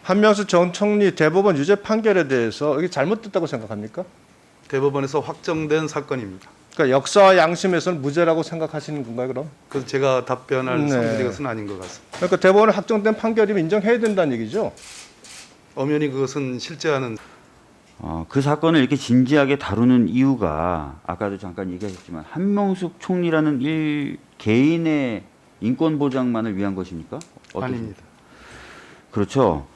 한명숙 전 총리 대법원 유죄 판결에 대해서 이게 잘못됐다고 생각합니까? 대법원에서 확정된 사건입니다. 그러니까 역사와 양심에서는 무죄라고 생각하시는 건가요, 그럼? 그래서 제가 답변할 네. 상대의 것은 아닌 것 같습니다. 그러니까 대법원에 확정된 판결이면 인정해야 된다는 얘기죠. 엄연히 그것은 실제하는 그 사건을 이렇게 진지하게 다루는 이유가 아까도 잠깐 얘기하셨지만 한명숙 총리라는 개인의 인권 보장만을 위한 것입니까? 아닙니다. 그렇죠.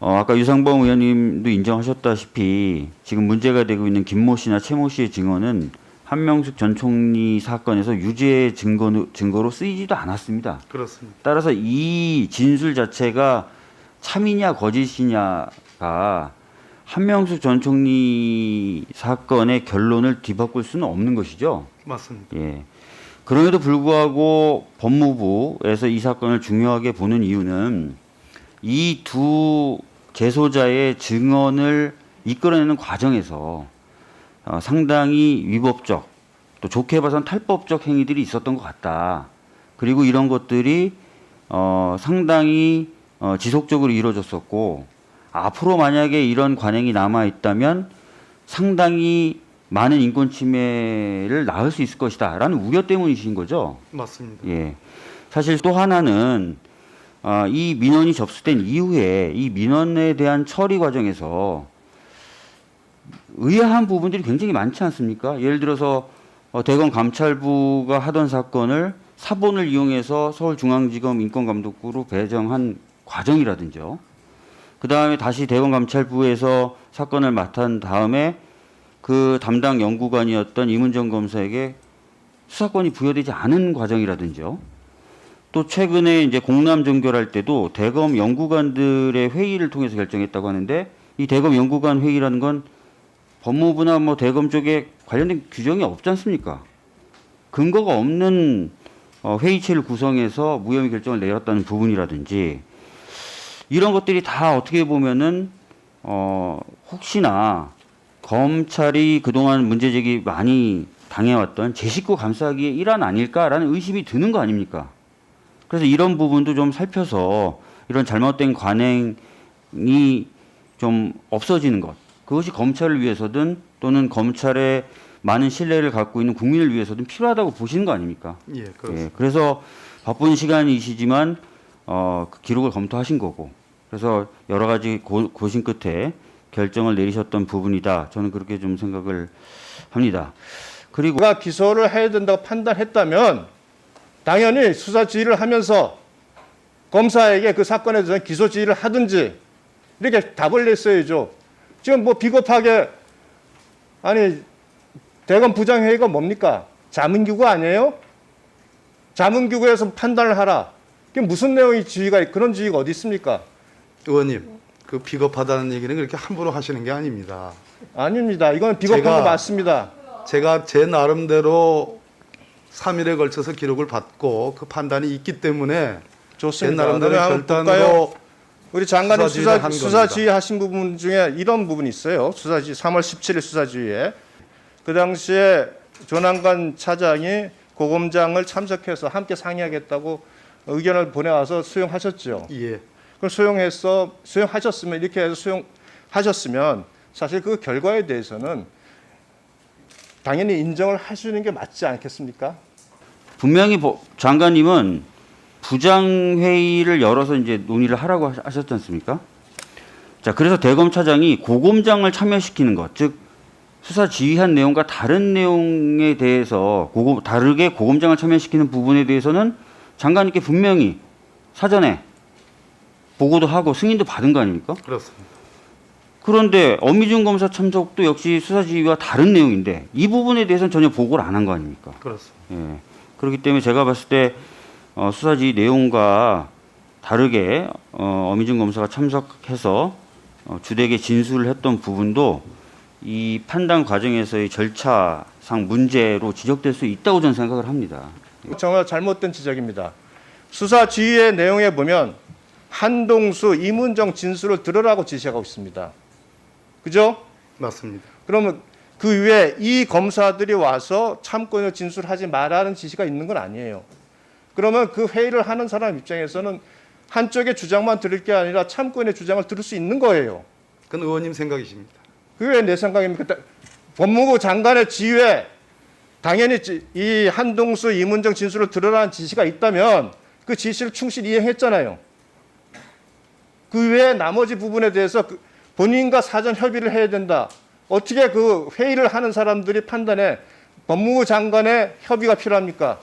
아까 유상범 의원님도 인정하셨다시피 지금 문제가 되고 있는 김모 씨나 최모 씨의 증언은 한명숙 전 총리 사건에서 유죄 증거로 쓰이지도 않았습니다. 그렇습니다. 따라서 이 진술 자체가 참이냐 거짓이냐가 한명숙 전 총리 사건의 결론을 뒤바꿀 수는 없는 것이죠. 맞습니다. 예. 그럼에도 불구하고 법무부에서 이 사건을 중요하게 보는 이유는 이 두 재소자의 증언을 이끌어내는 과정에서 상당히 위법적, 또 좋게 봐서는 탈법적 행위들이 있었던 것 같다. 그리고 이런 것들이 상당히 지속적으로 이루어졌었고 앞으로 만약에 이런 관행이 남아 있다면 상당히 많은 인권 침해를 낳을 수 있을 것이다라는 우려 때문이신 거죠. 맞습니다. 예. 사실 또 하나는 이 민원이 접수된 이후에 이 민원에 대한 처리 과정에서 의아한 부분들이 굉장히 많지 않습니까? 예를 들어서 대검 감찰부가 하던 사건을 사본을 이용해서 서울중앙지검 인권감독부로 배정한 과정이라든지요. 그 다음에 다시 대검 감찰부에서 사건을 맡은 다음에 그 담당 연구관이었던 이문정 검사에게 수사권이 부여되지 않은 과정이라든지요. 또 최근에 이제 공람 종결할 때도 대검 연구관들의 회의를 통해서 결정했다고 하는데 이 대검 연구관 회의라는 건 법무부나 뭐 대검 쪽에 관련된 규정이 없지 않습니까? 근거가 없는 회의체를 구성해서 무혐의 결정을 내렸다는 부분이라든지 이런 것들이 다 어떻게 보면은 혹시나 검찰이 그동안 문제제기 많이 당해왔던 제 식구 감싸기의 일환 아닐까라는 의심이 드는 거 아닙니까? 그래서 이런 부분도 좀 살펴서 이런 잘못된 관행이 좀 없어지는 것. 그것이 검찰을 위해서든 또는 검찰의 많은 신뢰를 갖고 있는 국민을 위해서든 필요하다고 보시는 거 아닙니까? 예, 그렇습니다. 예, 그래서 바쁜 시간이시지만 그 기록을 검토하신 거고 그래서 여러 가지 고심 끝에 결정을 내리셨던 부분이다. 저는 그렇게 좀 생각을 합니다. 그리고 누가 기소를 해야 된다고 판단했다면 당연히 수사 지휘를 하면서 검사에게 그 사건에 대해서 기소 지휘를 하든지 이렇게 답을 냈어야죠. 지금 뭐 비겁하게 아니 대검 부장회의가 뭡니까? 자문기구 아니에요? 자문기구에서 판단을 하라. 그게 무슨 내용의 지휘가 그런 지휘가 어디 있습니까? 의원님, 그 비겁하다는 얘기는 그렇게 함부로 하시는 게 아닙니다. 아닙니다. 이건 비겁한 거 맞습니다. 제가 제 나름대로 3일에 걸쳐서 기록을 받고 그 판단이 있기 때문에 좋습니다. 제 나름대로 그러면 한번 볼까요? 결단으로 우리 장관님 수사지휘를 한 수사지휘 하신 부분 중에 이런 부분이 있어요. 수사지휘 3월 17일 수사지휘에 그 당시에 조남관 차장이 고검장을 참석해서 함께 상의하겠다고 의견을 보내와서 수용하셨죠. 예, 그럼 수용하셨으면 이렇게 해서 수용하셨으면 사실 그 결과에 대해서는 당연히 인정을 하시는 게 맞지 않겠습니까? 분명히 장관님은 부장회의를 열어서 이제 논의를 하라고 하셨지 않습니까? 자, 그래서 대검 차장이 고검장을 참여시키는 것, 즉 수사 지휘한 내용과 다른 내용에 대해서 다르게 고검장을 참여시키는 부분에 대해서는 장관님께 분명히 사전에 보고도 하고 승인도 받은 거 아닙니까? 그렇습니다. 그런데 엄미준 검사 참석도 역시 수사 지휘와 다른 내용인데 이 부분에 대해서는 전혀 보고를 안 한 거 아닙니까? 그렇습니다. 예. 그렇기 때문에 제가 봤을 때 수사지 내용과 다르게 엄미준 검사가 참석해서 주되게 진술을 했던 부분도 이 판단 과정에서의 절차상 문제로 지적될 수 있다고 저는 생각을 합니다. 정말 잘못된 지적입니다. 수사 지휘의 내용에 보면 한동수, 이문정 진술을 들으라고 지시하고 있습니다. 그죠? 맞습니다. 그러면 그 위에 이 검사들이 와서 참고인을 진술하지 말라는 지시가 있는 건 아니에요. 그러면 그 회의를 하는 사람 입장에서는 한쪽의 주장만 들을 게 아니라 참고인의 주장을 들을 수 있는 거예요. 그건 의원님 생각이십니다. 그게 왜 내 생각입니까? 법무부 장관의 지휘에 당연히 이 한동수, 이문정 진술을 들으라는 지시가 있다면 그 지시를 충실히 이행했잖아요. 그 외에 나머지 부분에 대해서 본인과 사전 협의를 해야 된다. 어떻게 그 회의를 하는 사람들이 판단해 법무부 장관의 협의가 필요합니까?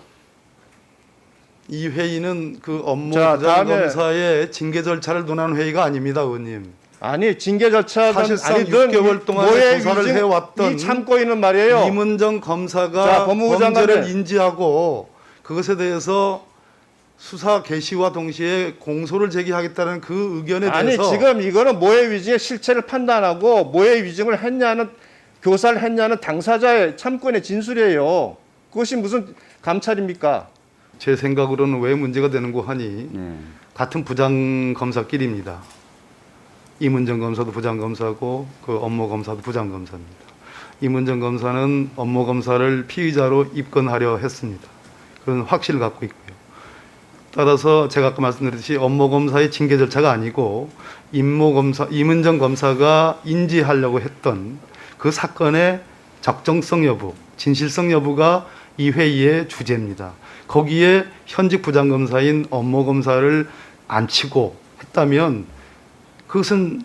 이 회의는 그 업무 자, 다음에- 부장검사의 징계 절차를 논하는 회의가 아닙니다, 의원님. 아니 징계 절차든 사실상 아니든 6개월 동안의 모의 조사를 위증, 해왔던 이 참고인은 말이에요. 이문정 검사가 자, 법무부 범죄를 장관은- 인지하고 그것에 대해서 수사 개시와 동시에 공소를 제기하겠다는 그 의견에 아니 대해서 지금 이거는 모의 위증의 실체를 판단하고 모의 위증을 했냐는 교사를 했냐는 당사자의 참고인의 진술이에요. 그것이 무슨 감찰입니까? 제 생각으로는 왜 문제가 되는고 하니 네. 같은 부장검사끼리입니다. 이문정 검사도 부장검사고 그 업무 검사도 부장검사입니다. 이문정 검사는 업무 검사를 피의자로 입건하려 했습니다. 그런 확신을 갖고 있고요. 따라서 제가 아까 말씀드렸듯이 업무 검사의 징계 절차가 아니고 이문정 검사가 인지하려고 했던 그 사건의 적정성 여부, 진실성 여부가 이 회의의 주제입니다. 거기에 현직 부장검사인 업무 검사를 앉히고 했다면 그것은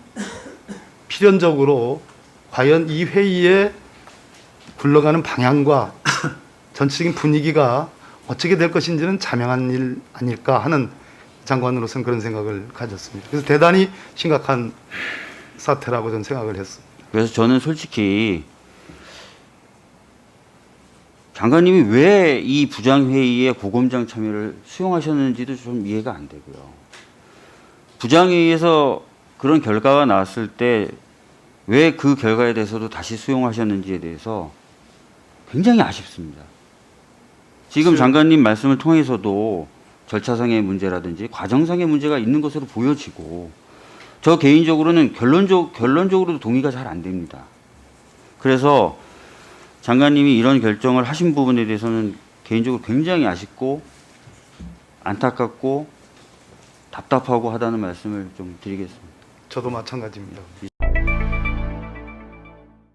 필연적으로 과연 이 회의에 굴러가는 방향과 전체적인 분위기가 어떻게 될 것인지는 자명한 일 아닐까 하는 장관으로서는 그런 생각을 가졌습니다. 그래서 대단히 심각한 사태라고 저는 생각을 했습니다. 그래서 저는 솔직히 장관님이 왜 이 부장회의에 고검장 참여를 수용하셨는지도 좀 이해가 안 되고요. 부장회의에서 그런 결과가 나왔을 때 왜 그 결과에 대해서도 다시 수용하셨는지에 대해서 굉장히 아쉽습니다. 지금 장관님 말씀을 통해서도 절차상의 문제라든지 과정상의 문제가 있는 것으로 보여지고 저 개인적으로는 결론적으로도 동의가 잘 안 됩니다. 그래서 장관님이 이런 결정을 하신 부분에 대해서는 개인적으로 굉장히 아쉽고 안타깝고 답답하고 하다는 말씀을 좀 드리겠습니다. 저도 마찬가지입니다.